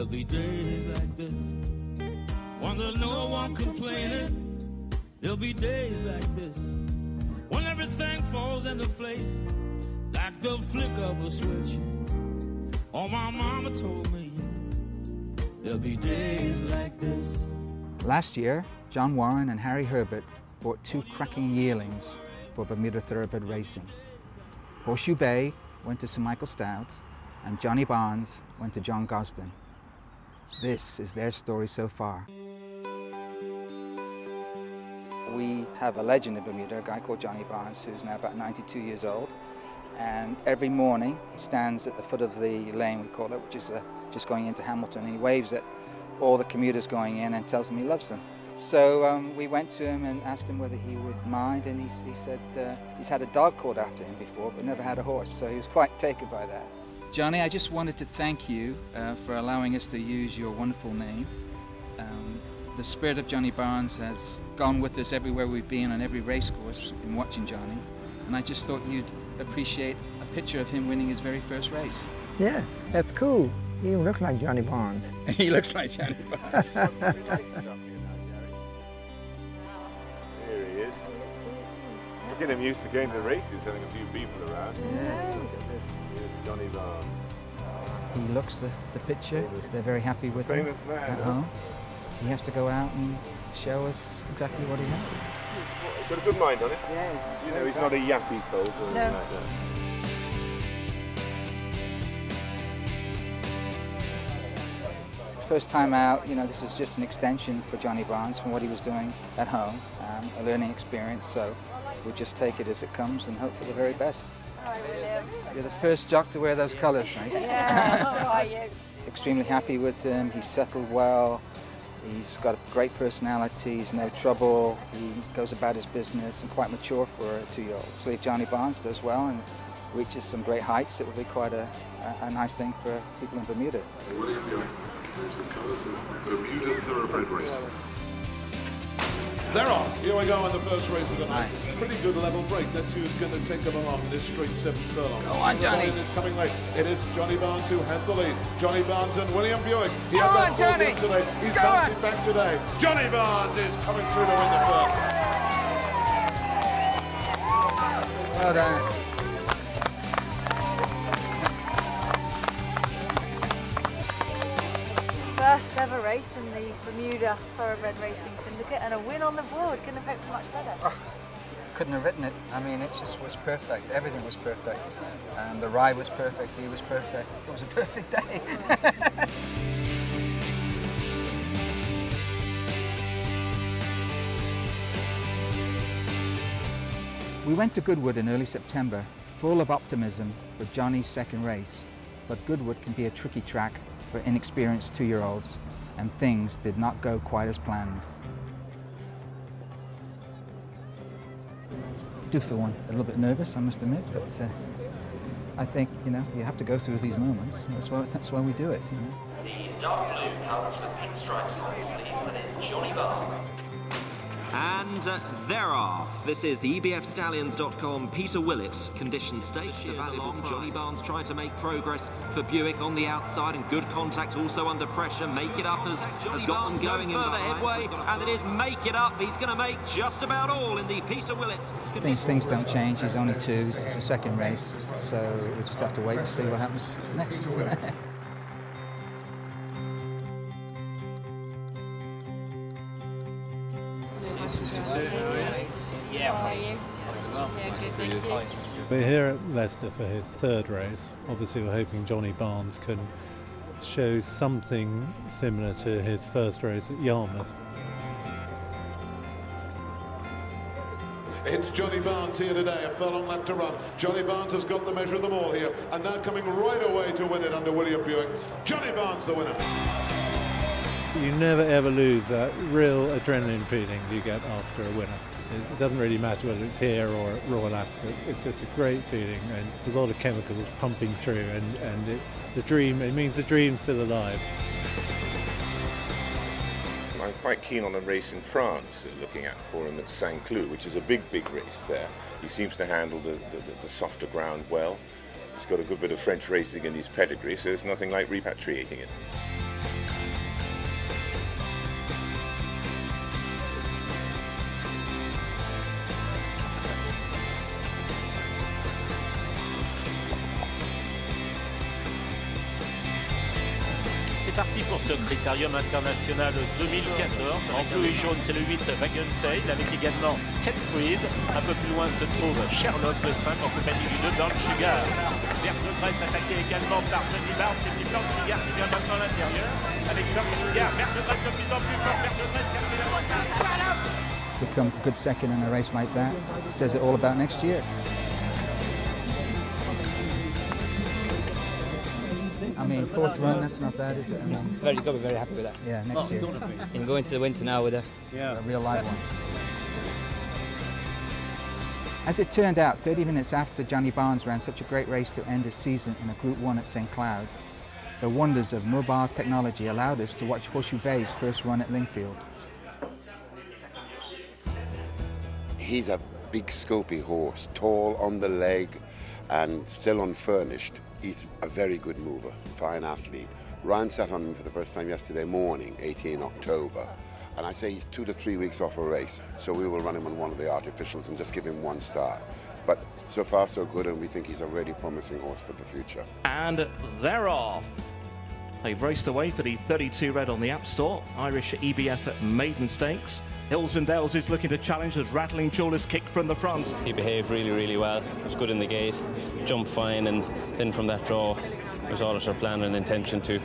There'll be days like this when there's no one complaining. There'll be days like this when everything falls into place like the flick of a switch. Oh, my mama told me there'll be days like this. Last year, John Warren and Harry Herbert bought 2 cracking yearlings for Bermuda Thoroughbred racing. Horseshoe Bay went to Sir Michael Stout, and Johnny Barnes went to John Gosden. This is their story so far. We have a legend in Bermuda, a guy called Johnny Barnes, who's now about 92 years old. And every morning he stands at the foot of the lane, we call it, which is just going into Hamilton, and he waves at all the commuters going in and tells them he loves them. So we went to him and asked him whether he would mind, and he said he's had a dog called after him before, but never had a horse, so he was quite taken by that. Johnny, I just wanted to thank you for allowing us to use your wonderful name. The spirit of Johnny Barnes has gone with us everywhere we've been, on every race course in watching Johnny, and I just thought you'd appreciate a picture of him winning his very first race. Yeah, that's cool. He looks like Johnny Barnes. He looks like Johnny Barnes. Here he is. We're getting him used to going to races, having a few people around. Yes, look at this. Here's Johnny Barnes. He looks the picture. They're very happy with him Famous man. at home. He has to go out and show us exactly what he has. Got a good mind on it. Yeah. You know, he's not a yappy colt or anything like that. First time out, you know, this is just an extension for Johnny Barnes from what he was doing at home, a learning experience, so we'll just take it as it comes and hope for the very best. Hi, William. You're the first jock to wear those colours, right? Yeah, how are you? Extremely happy with him, he's settled well, he's got a great personality, he's no trouble, he goes about his business and quite mature for a 2-year-old. So if Johnny Barnes does well and reaches some great heights, it will be quite a nice thing for people in Bermuda. There's the colours of Bermuda Thoroughbred racing. They're off. Here we go in the first race of the night. Nice. Pretty good level break. That's who's going to take them along this straight 7th furlong. Go on, Johnny. Is coming late. It is Johnny Barnes who has the lead. Johnny Barnes and William Buick. He Go had that on, Johnny. yesterday. He's Go bouncing on. back today. Johnny Barnes is coming through to win the first. Well done. First ever race in the Bermuda Thoroughbred Racing Syndicate and a win on the board. Couldn't have hoped for much better. Oh, couldn't have written it. I mean, it just was perfect. Everything was perfect. The ride was perfect. He was perfect. It was a perfect day. We went to Goodwood in early September, full of optimism for Johnny's second race. But Goodwood can be a tricky track for inexperienced 2-year-olds, and things did not go quite as planned. I do feel a little bit nervous, I must admit, but I think, you know, you have to go through these moments. That's why we do it, you know. The dark blue colours with pink stripes on the sleeves, that is Johnny Barnes. And they're off. This is the EBFStallions.com Peter Willett condition stakes. Along, Johnny Barnes trying to make progress for Buick on the outside, and good contact also under pressure. Make It Up has got them going further headway, and it is Make It Up. He's going to make just about all in the Peter Willett. Things don't change. He's only 2. It's the second race, so we just have to wait and see what happens next. We're here at Leicester for his 3rd race. Obviously we're hoping Johnny Barnes can show something similar to his first race at Yarmouth. It's Johnny Barnes here today, a furlong left to run. Johnny Barnes has got the measure of them all here, and now coming right away to win it under William Buick. Johnny Barnes the winner. You never ever lose that real adrenaline feeling you get after a winner. It doesn't really matter whether it's here or at Royal Ascot. It's just a great feeling, and a lot of chemicals pumping through, and it means the dream's still alive. I'm quite keen on a race in France, looking at for him at Saint-Cloud, which is a big race there. He seems to handle the softer ground well. He's got a good bit of French racing in his pedigree, so there's nothing like repatriating it. parti pour ce Critérium International 2014. En bleu et jaune, c'est le 8 Wagentail, avec également Ken Freeze. Un peu plus loin se trouve Sherlock, le 5 en compagnie du 2 Brown Sugar. Vert de Brest attaqué également par Johnny Barnes. C'est du Brown Sugar qui vient maintenant à l'intérieur. Avec Brown Sugar, Vert de Brest de plus en plus fort. Vert de Brest qui a fait la moitié. To come a good second in a race like that says it all about next year. I mean, fourth run, that's not bad, is it? I mean, Got to be very happy with that. yeah, next year. And going to the winter now with a real live one. As it turned out, 30 minutes after Johnny Barnes ran such a great race to end his season in a Group 1 at St Cloud, the wonders of mobile technology allowed us to watch Horseshoe Bay's first run at Lingfield. He's a big scopy horse, tall on the leg and still unfurnished. He's a very good mover, fine athlete. Ryan sat on him for the first time yesterday morning, 18 October. And I say he's 2 to 3 weeks off a race, so we will run him on one of the artificials and just give him one start. But so far so good, and we think he's a really promising horse for the future. And they're off. They've raced away for the 32 red on the App Store, Irish EBF Maiden Stakes. Hills and Dales is looking to challenge as Rattling Jewelers kick from the front. He behaved really, really well. He was good in the gate, jumped fine, and then from that draw, it was always our plan and intention to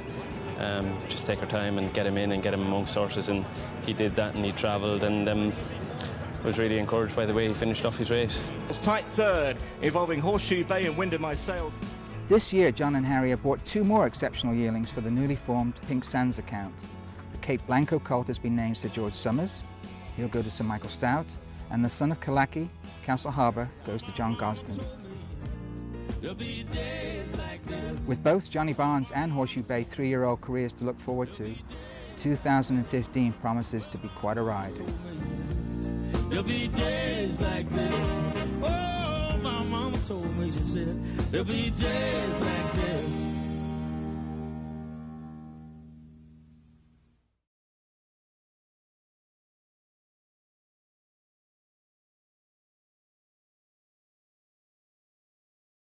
just take our time and get him in and get him amongst horses, and he did that, and he travelled, and was really encouraged by the way he finished off his race. It's tight third, involving Horseshoe Bay and Wind in My Sails. This year, John and Harry have bought 2 more exceptional yearlings for the newly formed Pink Sands account. The Cape Blanco colt has been named Sir George Summers. He'll go to Sir Michael Stout, and the son of Kalaki, Castle Harbour, goes to John Gosden. With both Johnny Barnes and Horseshoe Bay 3-year-old careers to look forward to, 2015 promises to be quite a ride. There'll be days like this. Oh, my mama told me, she said, there'll be days like